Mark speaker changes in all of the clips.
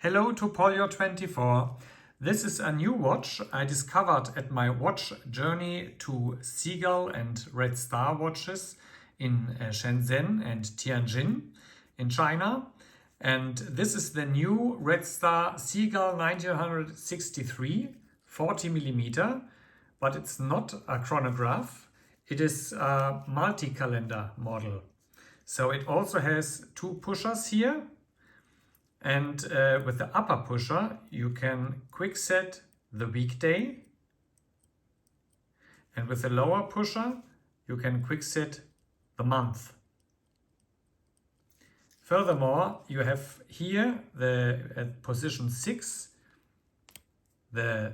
Speaker 1: Hello to Poljot24. This is a new watch I discovered at my watch journey to Seagull and Red Star watches in Shenzhen and Tianjin in China. And this is the new Red Star Seagull 1963 40mm, but it's not a chronograph. It is a multi-calendar model. So it also has two pushers here. And with the upper pusher, you can quick set the weekday. And with the lower pusher, you can quick set the month. Furthermore, you have here the at position 6, the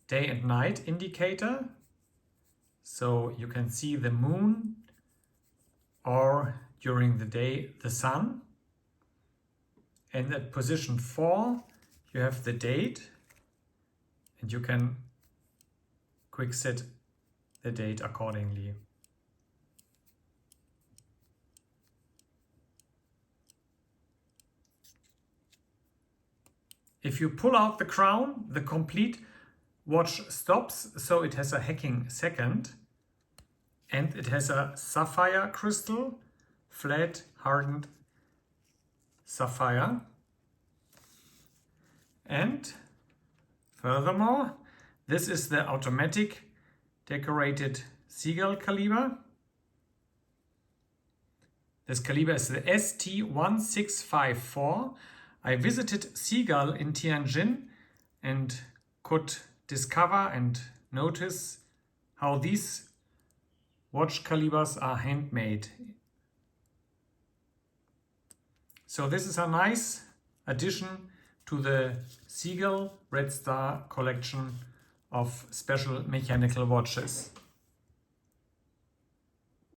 Speaker 1: day and night indicator. So you can see the moon or during the day, the sun. And at position 4, you have the date, and you can quick set the date accordingly. If you pull out the crown, the complete watch stops, so it has a hacking second, and it has a sapphire crystal, flat hardened sapphire. And furthermore, this is the automatic decorated Seagull caliber. This caliber is the ST1654. I visited Seagull in Tianjin and could discover and notice how these watch calibers are handmade. So this is a nice addition to the Seagull Red Star collection of special mechanical watches.